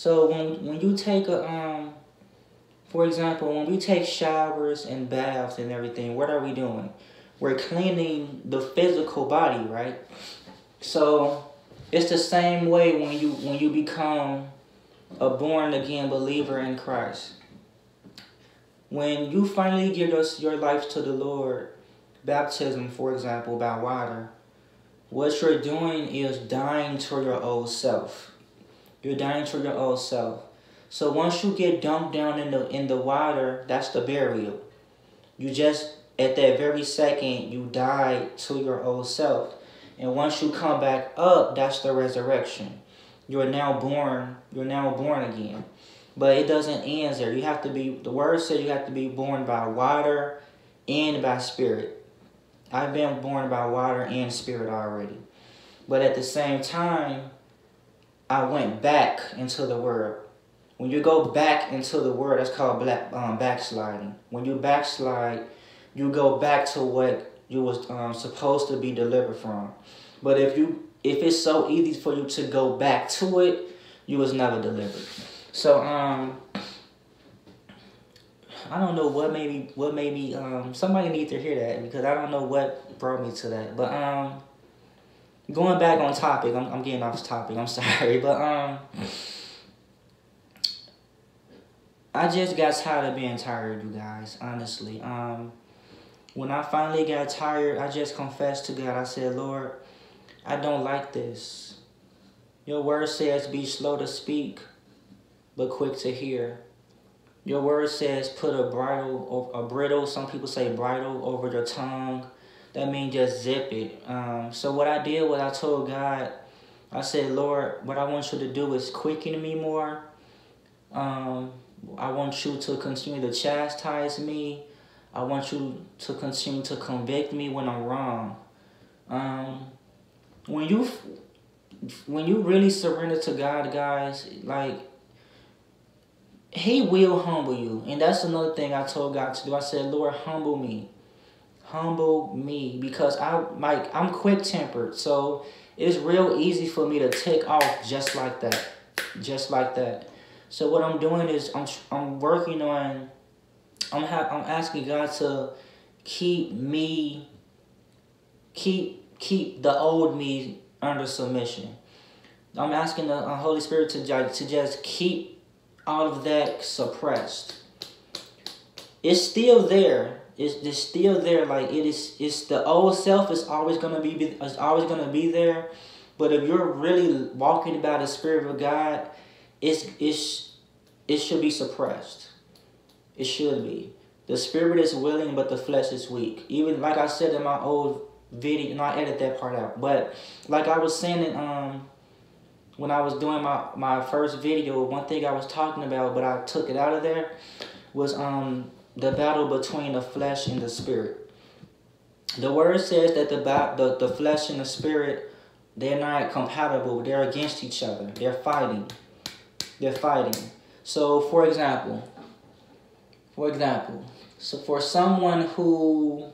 So when you take a for example, when we take showers and baths and everything, what are we doing? We're cleaning the physical body, right? So it's the same way when you become a born again believer in Christ. When you finally give your life to the Lord, baptism, for example, by water, what you're doing is dying to your old self. You're dying to your old self. So once you get dunked down in the water, that's the burial. You just, at that very second, you die to your old self. And once you come back up, that's the resurrection. You're now born again. But it doesn't end there. You have to be, the word says you have to be born by water and by spirit. I've been born by water and spirit already. But at the same time, I went back into the world. When you go back into the word, that's called backsliding. When you backslide, you go back to what you was supposed to be delivered from. But if it's so easy for you to go back to it, you was never delivered. So I don't know what made me somebody needs to hear that, because I don't know what brought me to that. But going back on topic, I'm getting off topic. I'm sorry, but I just got tired of being tired, you guys, honestly. When I finally got tired, I just confessed to God. I said, Lord, I don't like this. Your word says be slow to speak, but quick to hear. Your word says put a bridle, some people say bridle, over your tongue. That means just zip it. So what I did was I told God, I said, Lord, what I want you to do is quicken me more. I want you to continue to chastise me. I want you to continue to convict me when I'm wrong. When you really surrender to God, guys, like, He will humble you. And that's another thing I told God to do. I said, Lord, humble me. Humble me. Because I'm quick-tempered. So it's real easy for me to tick off just like that. Just like that. So what I'm doing is I'm working on, I'm asking God to keep the old me under submission. I'm asking the Holy Spirit to just keep all of that suppressed. It's still there. It's still there. Like it's the old self is always gonna be there. But if you're really walking by the Spirit of God, it should be suppressed. It should be. The spirit is willing, but the flesh is weak. Even like I said in my old video, and I edit that part out. But like I was saying when I was doing my first video, one thing I was talking about, but I took it out of there, was the battle between the flesh and the spirit. The word says that the flesh and the spirit, they're not compatible. They're against each other. They're fighting. They're fighting. So, for example, so for someone who,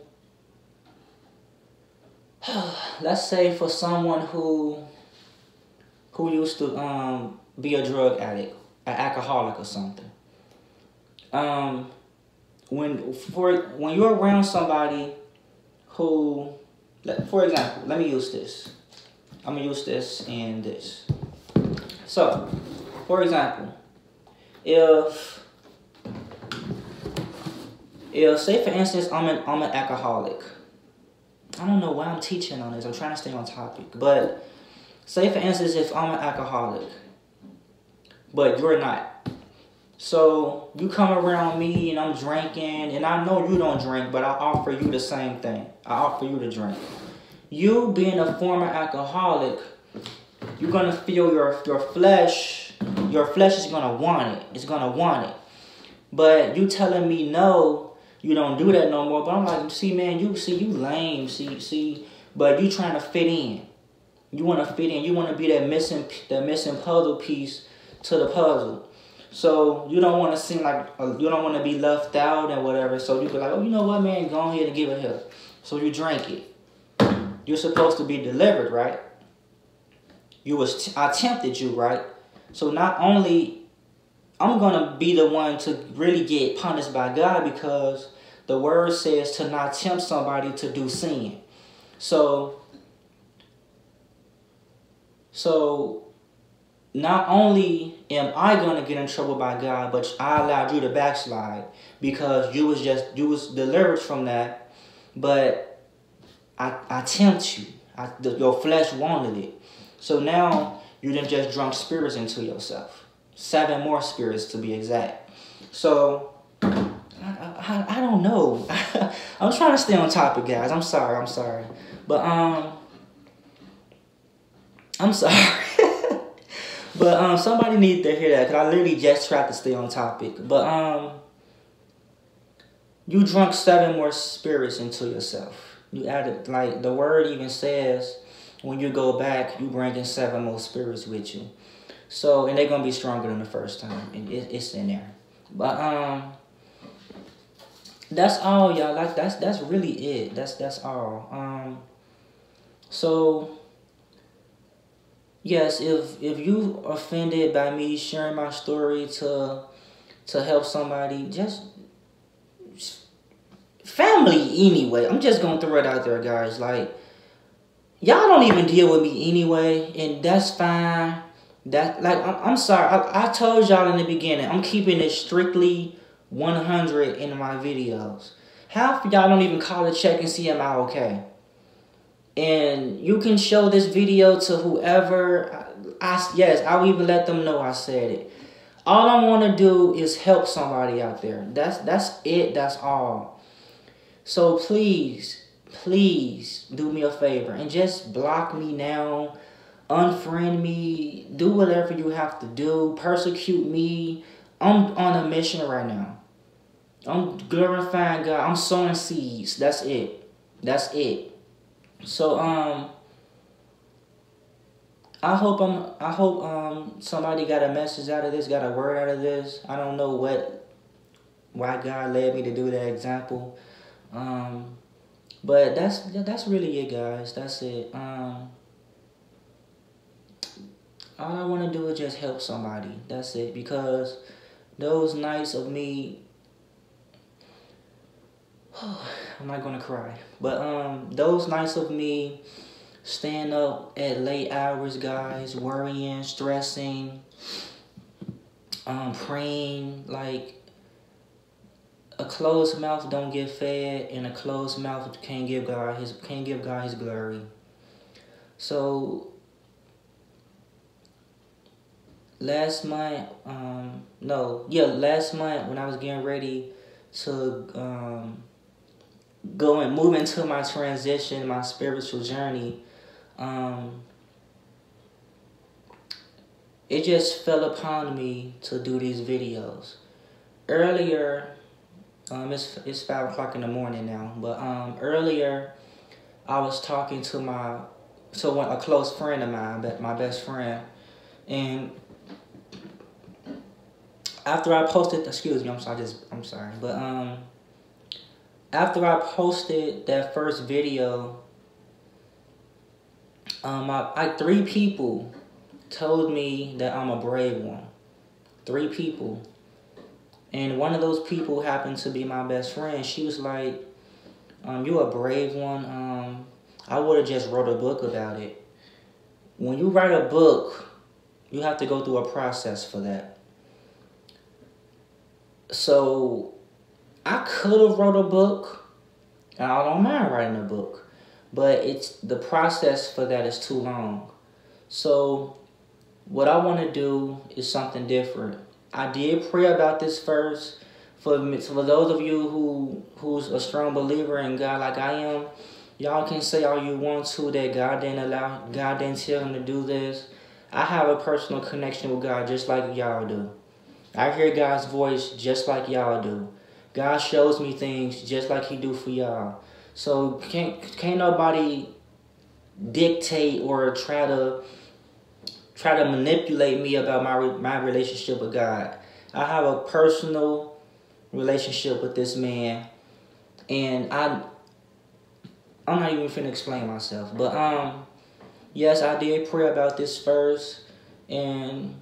let's say for someone who used to be a drug addict, an alcoholic or something. When you're around somebody who, for example, let me use this. I'm gonna use this and this. So, for example, if say for instance I'm an alcoholic. I don't know why I'm teaching on this. I'm trying to stay on topic. But say for instance if I'm an alcoholic, but you're not. So you come around me and I'm drinking, and I know you don't drink, but I offer you the same thing. I offer you to drink. You being a former alcoholic, you're gonna feel your flesh. Your flesh is gonna want it. It's gonna want it. But you telling me no, you don't do that no more. But I'm like, see, man, you lame. See, but you trying to fit in. You want to fit in. You want to be that missing puzzle piece to the puzzle. So you don't want to seem like you don't want to be left out and whatever. So you be like, oh, you know what, man, go ahead and give it here. So you drink it. You're supposed to be delivered, right? I tempted you, right? So not only I'm gonna be the one to really get punished by God, because the word says to not tempt somebody to do sin. So not only am I gonna get in trouble by God, but I allowed you to backslide because you was delivered from that, but I tempt you. Your flesh wanted it. So now you done just drunk spirits into yourself. 7 more spirits to be exact. So I don't know. I'm trying to stay on topic, guys. I'm sorry. But I'm sorry. But somebody needs to hear that, because I literally just tried to stay on topic. But you drunk 7 more spirits into yourself. You added, like the word even says, when you go back, you bringing 7 more spirits with you. So, and they're gonna be stronger than the first time, and it's in there. But that's all, y'all. Like that's really it. That's all. So yes, if you offended by me sharing my story to help somebody, just family anyway. I'm just gonna throw it out there, guys. Like, y'all don't even deal with me anyway, and that's fine. That, like, I'm sorry. I told y'all in the beginning, I'm keeping it strictly 100 in my videos. Half of y'all don't even call to check and see am I okay. And you can show this video to whoever. Yes, I'll even let them know I said it. All I want to do is help somebody out there. That's it. That's all. So please do me a favor and just block me now. Unfriend me. Do whatever you have to do. Persecute me. I'm on a mission right now. I'm glorifying God. I'm sowing seeds. That's it. So I hope somebody got a message out of this, got a word out of this. I don't know why God led me to do that example. But that's really it, guys. That's it. All I want to do is just help somebody. That's it. Because those nights of me, I'm not gonna cry. But those nights of me staying up at late hours, guys, worrying, stressing, praying, like, a closed mouth don't get fed, and a closed mouth can't give God his glory. So last month when I was getting ready to go and move into my transition, my spiritual journey, it just fell upon me to do these videos. Earlier, it's 5 o'clock in the morning now, but earlier I was talking to a close friend of mine, my best friend, and after I posted, I'm sorry, but after I posted that first video, 3 people told me that I'm a brave one. 3 people. And one of those people happened to be my best friend. She was like, you a brave one. I would have just wrote a book about it. When you write a book, you have to go through a process for that. So I could have wrote a book, and I don't mind writing a book, but the process for that is too long. So what I want to do is something different. I did pray about this first. For those of you who's a strong believer in God like I am, y'all can say all you want to that God didn't tell him to do this. I have a personal connection with God just like y'all do. I hear God's voice just like y'all do. God shows me things just like he do for y'all. So can't nobody dictate or try to manipulate me about my relationship with God. I have a personal relationship with this man, and I'm not even finna explain myself. But yes, I did pray about this first, and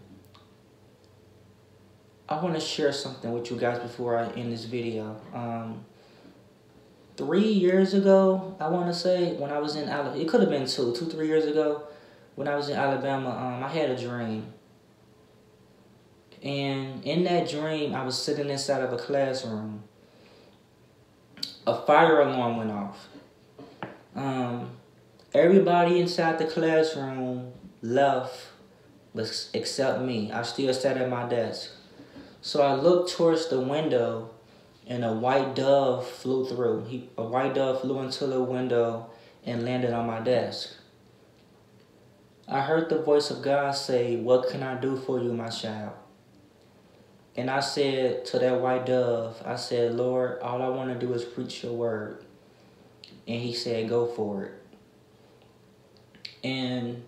I want to share something with you guys before I end this video. 3 years ago, I want to say, when I was in Alabama, it could have been 3 years ago, when I was in Alabama, I had a dream. And in that dream, I was sitting inside of a classroom. A fire alarm went off. Everybody inside the classroom left, except me. I still sat at my desk. So I looked towards the window, and a white dove flew through. A white dove flew into the window and landed on my desk. I heard the voice of God say, "What can I do for you, my child?" And I said to that white dove, I said, "Lord, all I want to do is preach your word." And he said, "Go for it." And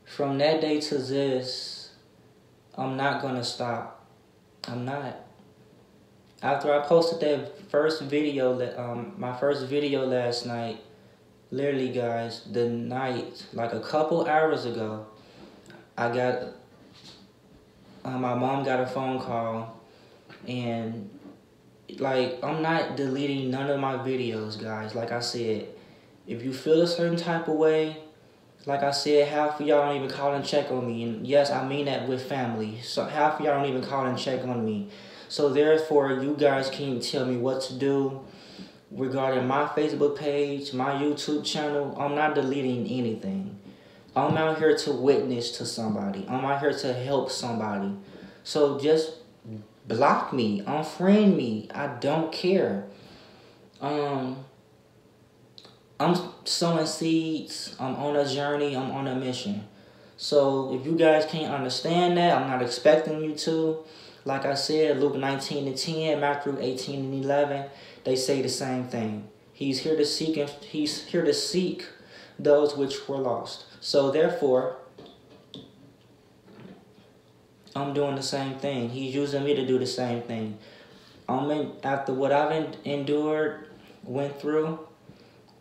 from that day to this, I'm not going to stop. I'm not. After I posted that first video, my first video last night, literally guys, the night, like a couple hours ago, my mom got a phone call, and like, I'm not deleting none of my videos, guys. Like I said, if you feel a certain type of way, like I said, half of y'all don't even call and check on me. And yes, I mean that with family. So half of y'all don't even call and check on me. So therefore, you guys can't tell me what to do regarding my Facebook page, my YouTube channel. I'm not deleting anything. I'm out here to witness to somebody. I'm out here to help somebody. So just block me, unfriend me. I don't care. I'm sowing seeds. I'm on a journey. I'm on a mission. So if you guys can't understand that, I'm not expecting you to. Like I said, Luke 19:10, Matthew 18:11, they say the same thing. He's here to seek those which were lost. So therefore, I'm doing the same thing. He's using me to do the same thing. After what I've went through,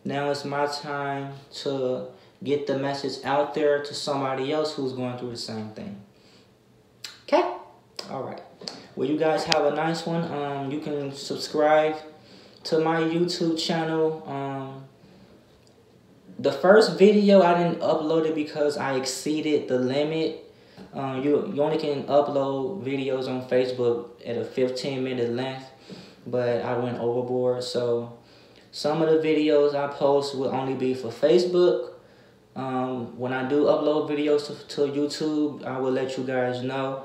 now it's my time to get the message out there to somebody else who's going through the same thing. Okay? All right. Well, you guys have a nice one. You can subscribe to my YouTube channel. The first video, I didn't upload it because I exceeded the limit. You only can upload videos on Facebook at a 15-minute length, but I went overboard. So some of the videos I post will only be for Facebook. When I do upload videos to YouTube, I will let you guys know.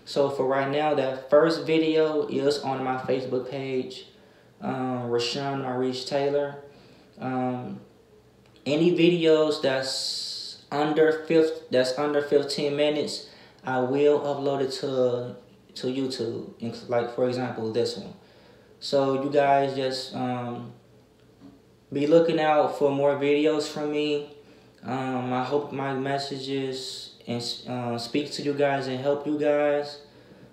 So for right now, that first video is on my Facebook page, Rashawn Maurice Taylor. Any videos that's under 15 minutes, I will upload it to YouTube. Like for example, this one. So you guys just be looking out for more videos from me. I hope my messages and speak to you guys and help you guys.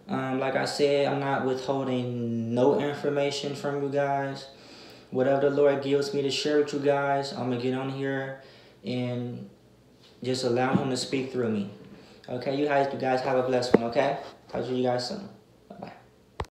Like I said, I'm not withholding no information from you guys. Whatever the Lord gives me to share with you guys, I'm going to get on here and just allow him to speak through me. Okay, you guys have a blessed one, okay? Talk to you guys soon.